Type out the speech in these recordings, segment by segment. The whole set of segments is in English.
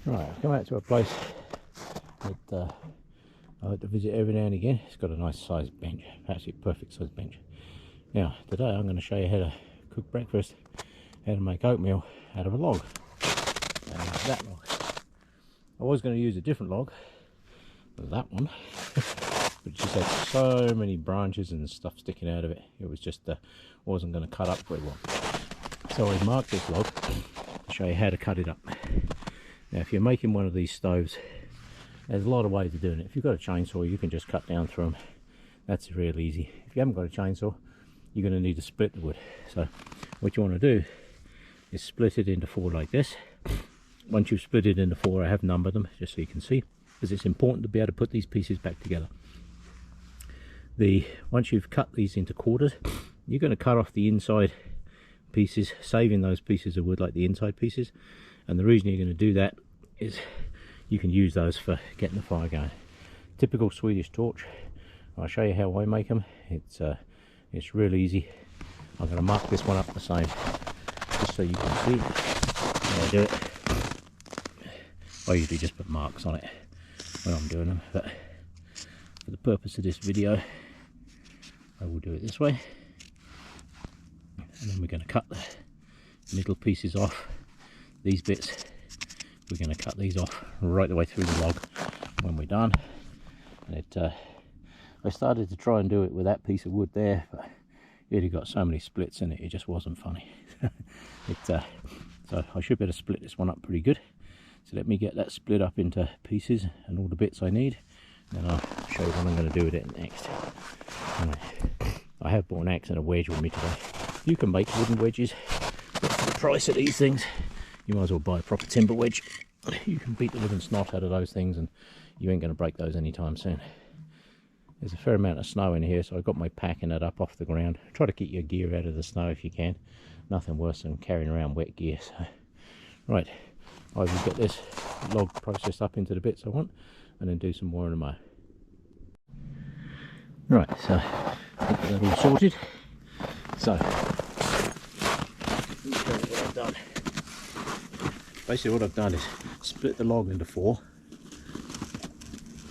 Right, I've come out to a place that I like to visit every now and again. It's got a nice sized bench, actually a perfect sized bench. Now, today I'm going to show you how to cook breakfast, how to make oatmeal out of a log. And that log. I was going to use a different log, that one, but it just had so many branches and stuff sticking out of it. It was just wasn't going to cut up very well. So I marked this log to show you how to cut it up. Now, if you're making one of these stoves, there's a lot of ways of doing it. If you've got a chainsaw, you can just cut down through them. That's real easy. If you haven't got a chainsaw, you're going to need to split the wood. So what you want to do is split it into 4 like this. Once you've split it into 4, I have numbered them just so you can see, because it's important to be able to put these pieces back together. Once you've cut these into quarters, you're going to cut off the inside pieces, saving those pieces of wood like the inside pieces. And the reason you're going to do that is you can use those for getting the fire going. Typical Swedish torch. I'll show you how I make them. It's real easy. I'm going to mark this one up the same, just so you can see how I do it. I usually just put marks on it when I'm doing them, but for the purpose of this video, I will do it this way. And then we're going to cut the middle pieces off. These bits, we're going to cut these off right the way through the log when we're done. And I started to try and do it with that piece of wood there, but it had got so many splits in it, it just wasn't funny. So I should be able to split this one up pretty good. So let me get that split up into pieces and all the bits I need, and then I'll show you what I'm going to do with it next. Right. I have bought an axe and a wedge with me today. You can make wooden wedges, but for the price of these things, you might as well buy a proper timber wedge. You can beat the living snot out of those things and you ain't going to break those anytime soon. There's a fair amount of snow in here, so I've got my packing it up off the ground. Try to keep your gear out of the snow if you can. Nothing worse than carrying around wet gear. So, right, I will get this log processed up into the bits I want and then do some more in a mo. Right, so I think that all sorted. So, let me show you what I've done. Basically what I've done is split the log into 4,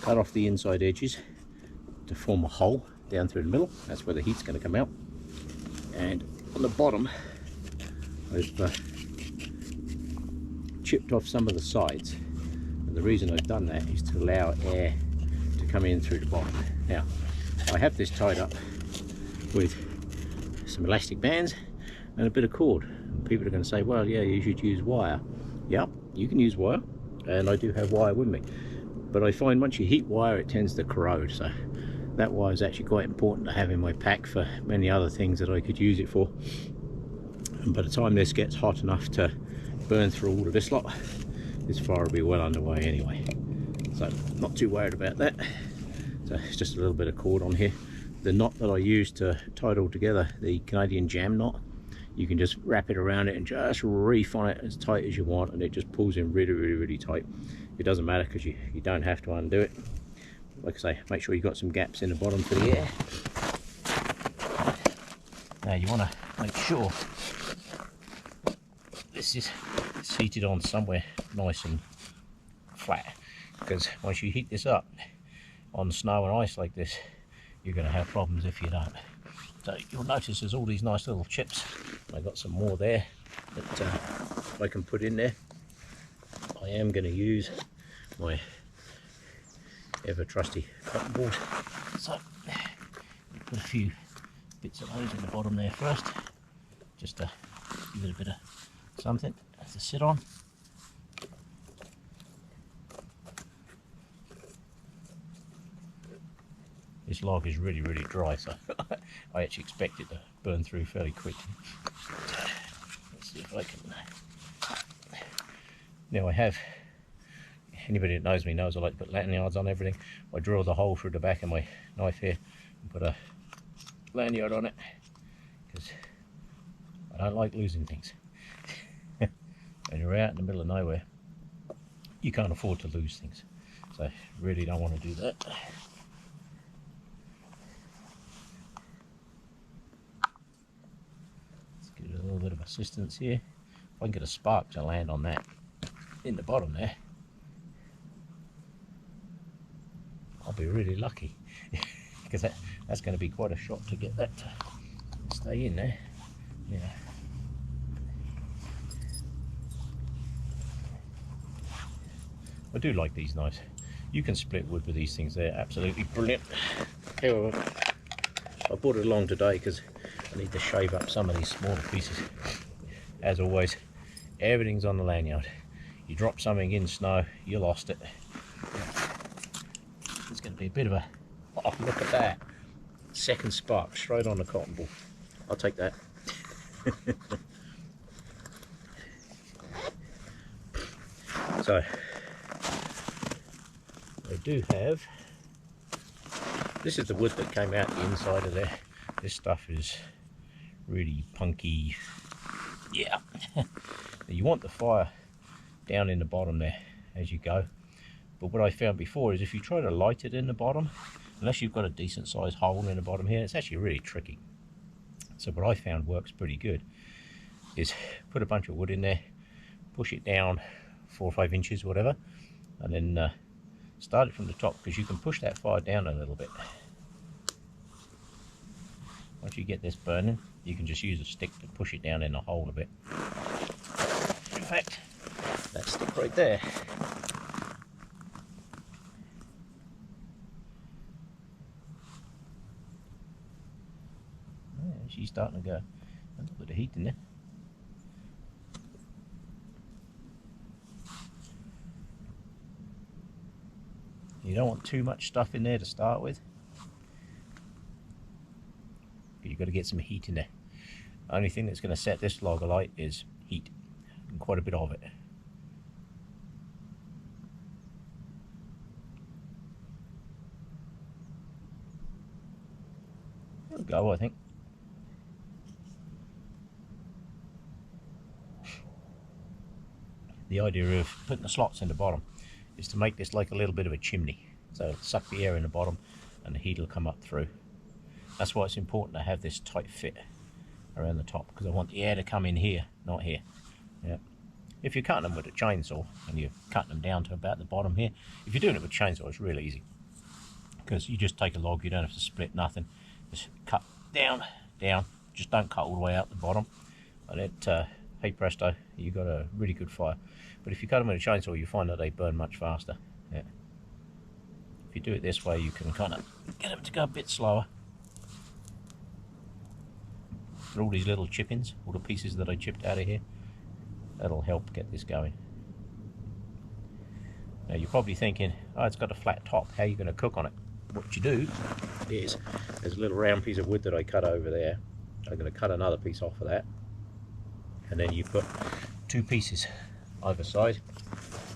cut off the inside edges to form a hole down through the middle. That's where the heat's going to come out. And on the bottom I've chipped off some of the sides, and the reason I've done that is to allow air to come in through the bottom. Now I have this tied up with some elastic bands and a bit of cord, and people are going to say, well, yeah, you should use wire. Yeah, you can use wire, and I do have wire with me, but I find once you heat wire it tends to corrode, so that wire is actually quite important to have in my pack for many other things that I could use it for. And by the time this gets hot enough to burn through all of this lot, this fire will be well underway anyway, so not too worried about that. So it's just a little bit of cord on here. The knot that I use to tie it all together, the Canadian jam knot, you can just wrap it around it and just reef on it as tight as you want, and it just pulls in really tight. It doesn't matter because you don't have to undo it. Like I say, make sure you've got some gaps in the bottom for the air. Now you want to make sure this is seated on somewhere nice and flat, because once you heat this up on snow and ice like this, you're going to have problems if you don't. So you'll notice there's all these nice little chips. I got some more there that I can put in there. I am going to use my ever trusty cotton balls. So put a few bits of those in the bottom there first, just to give it a bit of something to sit on. This log is really dry, so I actually expect it to burn through fairly quickly. Let's see if I can. Now I have, anybody that knows me knows I like to put lanyards on everything. I drill the hole through the back of my knife here and put a lanyard on it, because I don't like losing things. When you're out in the middle of nowhere, you can't afford to lose things, so really don't want to do that. Give it a little bit of assistance here. If I can get a spark to land on that in the bottom there, be really lucky because that's going to be quite a shot to get that to stay in there. Yeah. I do like these knives. You can split wood with these things, they're absolutely brilliant. However, I brought it along today because I need to shave up some of these smaller pieces. As always, everything's on the lanyard. You drop something in snow, you lost it. It's going to be a bit of a, oh look at that, second spark straight on the cotton ball. I'll take that. So I do have, this is the wood that came out the inside of there. This stuff is really punky. Yeah. You want the fire down in the bottom there as you go, but what I found before is if you try to light it in the bottom, unless you've got a decent sized hole in the bottom here, it's actually really tricky. So what I found works pretty good is put a bunch of wood in there, push it down 4 or 5 inches, whatever, and then start it from the top, because you can push that fire down a little bit. Once you get this burning, you can just use a stick to push it down in the hole a bit. In fact, that stick right there, yeah, she's starting to go. A little bit of heat in there. You don't want too much stuff in there to start with. You've got to get some heat in there. The only thing that's going to set this log alight is heat, and quite a bit of it. There we go, I think. The idea of putting the slots in the bottom is to make this like a little bit of a chimney. So it'll suck the air in the bottom and the heat will come up through. That's why it's important to have this tight fit around the top, because I want the air to come in here, not here. Yeah. If you're cutting them with a chainsaw and you're cutting them down to about the bottom here, if you're doing it with a chainsaw, it's really easy, because you just take a log, you don't have to split nothing, just cut down, down, just don't cut all the way out the bottom, and it, hey presto, you got a really good fire. But if you cut them with a chainsaw, you find that they burn much faster. Yeah. If you do it this way, you can kind of get them to go a bit slower. All these little chip-ins, all the pieces that I chipped out of here, that'll help get this going. Now you're probably thinking, oh, it's got a flat top, how are you going to cook on it? What you do is, there's a little round piece of wood that I cut over there. I'm going to cut another piece off of that, and then you put 2 pieces either side.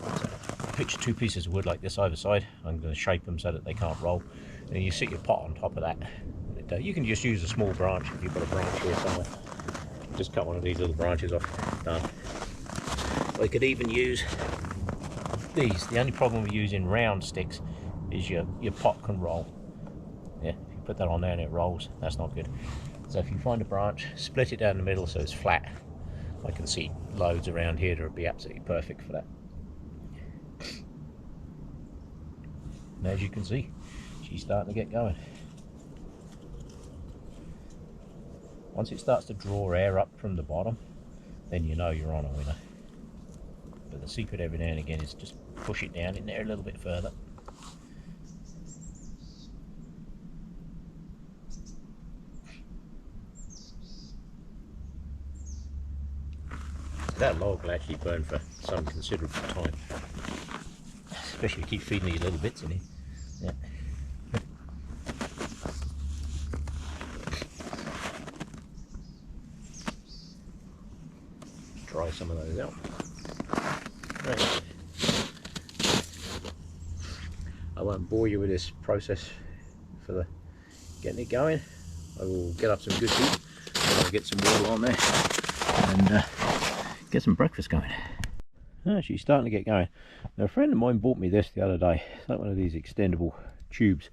So pitch 2 pieces of wood like this either side. I'm going to shape them so that they can't roll, and you sit your pot on top of that. You can just use a small branch if you've got a branch here somewhere. Just cut one of these little branches off. Done. I could even use these. The only problem with using round sticks is your pot can roll. Yeah, if you put that on there and it rolls, that's not good. So if you find a branch, split it down the middle so it's flat. I can see loads around here that would be absolutely perfect for that. And as you can see, she's starting to get going. Once it starts to draw air up from the bottom, then you know you're on a winner. But the secret every now and again is just push it down in there a little bit further. That log will actually burn for some considerable time. Especially if you keep feeding these little bits in here. Yeah. Try some of those out. Right. I won't bore you with this process for the getting it going. I will get up some good heat, and I'll get some water on there, and get some breakfast going. Oh, she's starting to get going. Now, a friend of mine bought me this the other day. It's like one of these extendable tubes.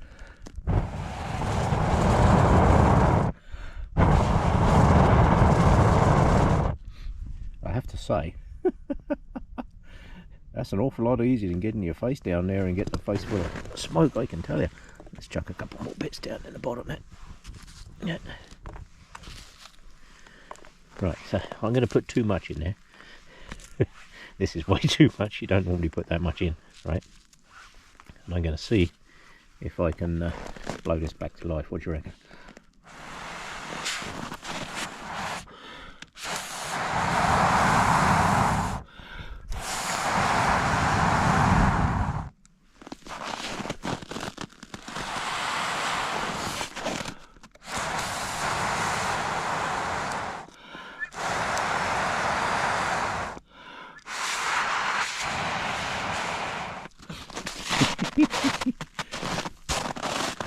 I have to say, That's an awful lot easier than getting your face down there and getting the face full of smoke, I can tell you. Let's chuck a couple more bits down in the bottom there. Yeah. Right, so I'm going to put too much in there. This is way too much. You don't normally put that much in, right? And I'm going to see if I can blow this back to life. What do you reckon?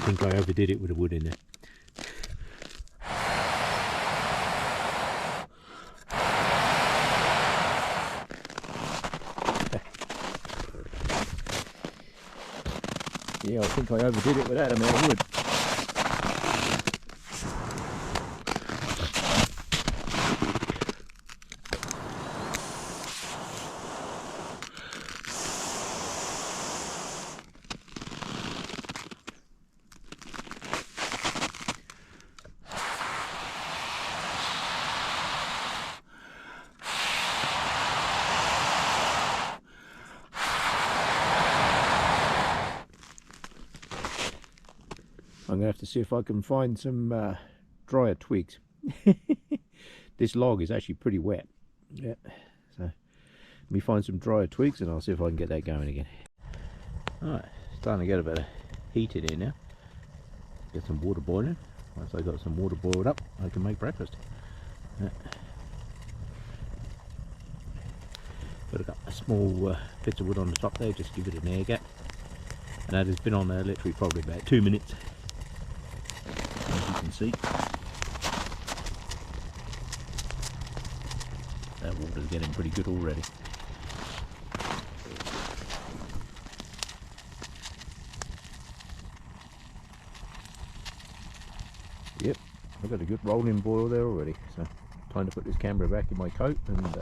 I think I overdid it with the wood in there. Yeah, I think I overdid it with that amount of wood. I'm going to have to see if I can find some drier twigs. This log is actually pretty wet. Yeah, so let me find some drier twigs and I'll see if I can get that going again. Alright, starting to get a bit of heat in here now. Get some water boiling. Once I got some water boiled up, I can make breakfast. Yeah. Got a couple of small bits of wood on the top there, just give it an air gap. And that has been on there literally probably about 2 minutes. As you can see, that water's getting pretty good already. Yep, I've got a good rolling boil there already, so time to put this camera back in my coat and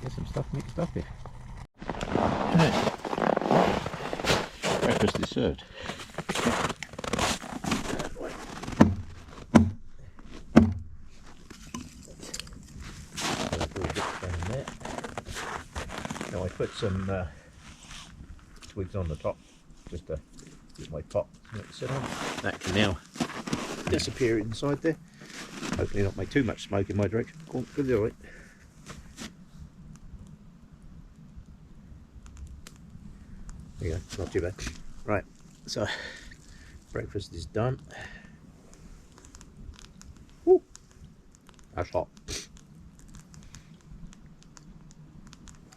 get some stuff mixed up here. Okay. Breakfast is served. Now I put some twigs on the top just to get my pot to sit on. That can now disappear inside there. Hopefully not make too much smoke in my direction. Cool, good deal, right? There you go, not too bad. Right, so breakfast is done. Woo, that's hot.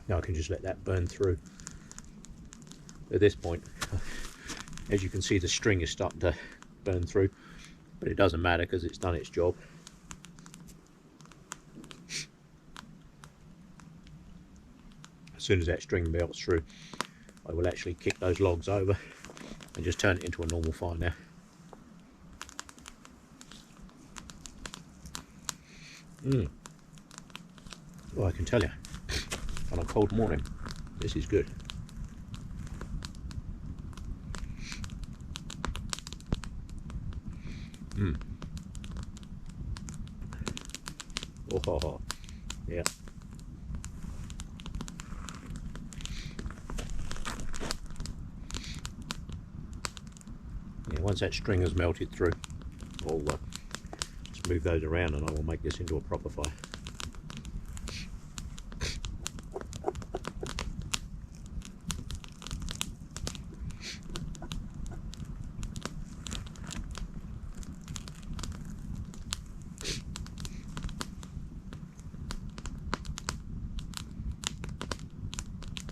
Now I can just let that burn through. At this point, as you can see, the string is starting to burn through, but it doesn't matter because it's done its job. As soon as that string melts through, I will actually kick those logs over and just turn it into a normal fire now. Well, I can tell you, on a cold morning, this is good. Oh, yeah. Yeah, once that string has melted through, I'll just move those around and I will make this into a proper fire.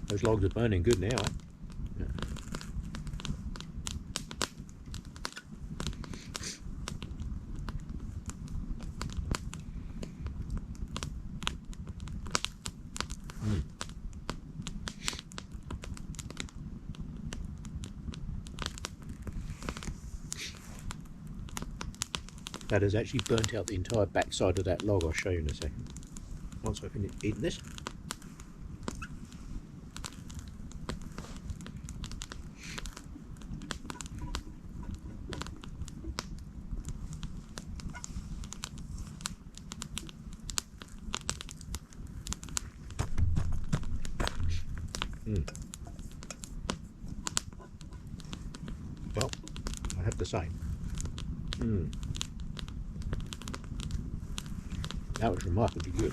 Those logs are burning good now, eh? Yeah. That has actually burnt out the entire back side of that log. I'll show you in a second. Once I finish eating this. Well, I have to say, that was remarkably good.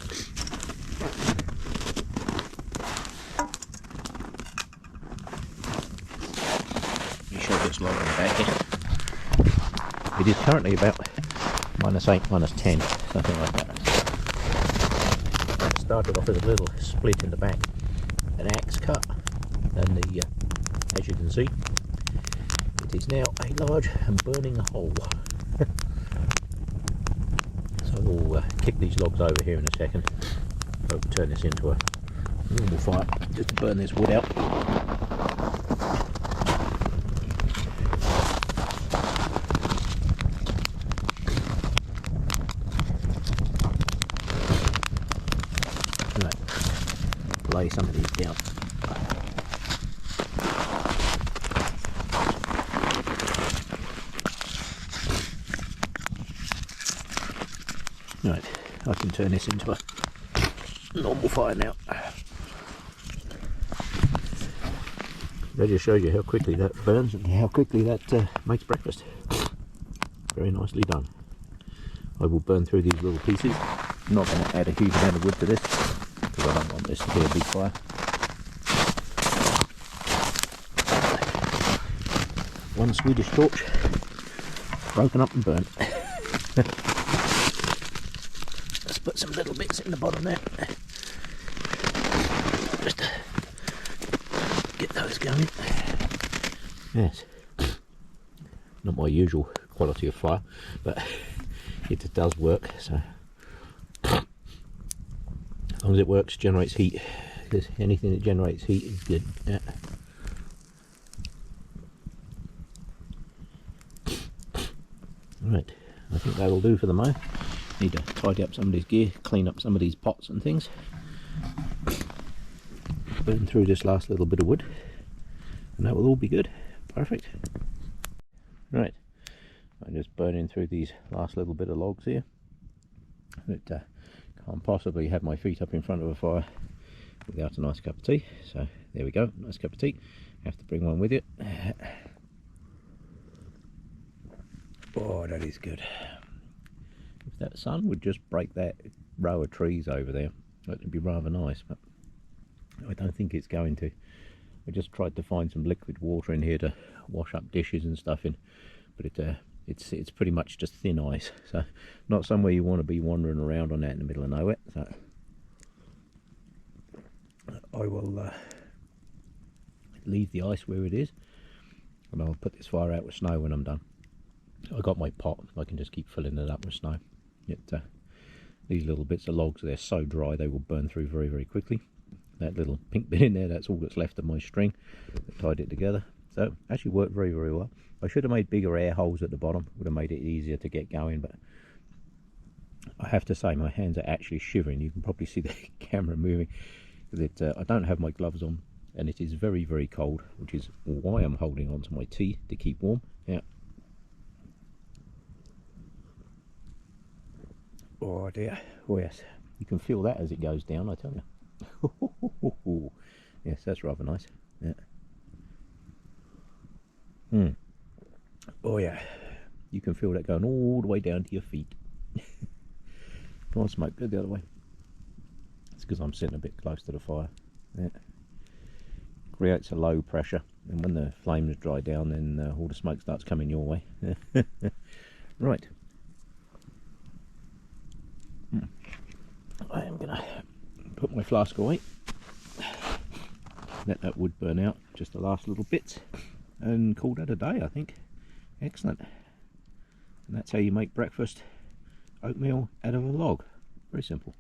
Let me show this log on the back here. It is currently about -8, -10, something like that. It started off as a little split in the back, an axe cut, and as you can see, it is now a large and burning hole. So we'll kick these logs over here in a second. I'll turn this into a normal fire just to burn this wood out. Lay some of these down. Right, I can turn this into a normal fire now. That just shows you how quickly that burns and how quickly that makes breakfast. Very nicely done. I will burn through these little pieces. I'm not going to add a huge amount of wood to this, because I don't want this to be a big fire. One Swedish torch, broken up and burnt. Let's put some little bits in the bottom there, just to get those going. Yes, not my usual quality of fire, but it does work. So as long as it works, generates heat, because anything that generates heat is good. Yeah. Right, I think that'll do for the moment. Need to tidy up some of this gear, clean up some of these pots and things. Burn through this last little bit of wood, and that will all be good. Perfect. Right, I'm just burning through these last little bit of logs here. But can't possibly have my feet up in front of a fire without a nice cup of tea. So there we go, nice cup of tea. Have to bring one with you. Oh, that is good. If that sun would just break that row of trees over there, that would be rather nice, but I don't think it's going to. I just tried to find some liquid water in here to wash up dishes and stuff in, but it's pretty much just thin ice, so not somewhere you want to be wandering around on that in the middle of nowhere. So I will leave the ice where it is, and I'll put this fire out with snow when I'm done. I got my pot, I can just keep filling it up with snow. These little bits of logs, they're so dry they will burn through very, very quickly. That little pink bit in there, that's all that's left of my string that tied it together. So actually worked very, very well. I should have made bigger air holes at the bottom, would have made it easier to get going, but I have to say my hands are actually shivering. You can probably see the camera moving. I don't have my gloves on, and it is very, very cold, which is why I'm holding on to my tea to keep warm. Yeah. Oh dear, oh yes, you can feel that as it goes down, I tell you. Yes, that's rather nice. Yeah. Oh yeah, you can feel that going all the way down to your feet. Come on, smoke, go the other way. It's because I'm sitting a bit close to the fire. Yeah. Creates a low pressure, and when the flames dry down, then all the smoke starts coming your way. Right. I am going to put my flask away, let that wood burn out, just the last little bits, and call that a day, I think. Excellent. And that's how you make breakfast oatmeal out of a log. Very simple.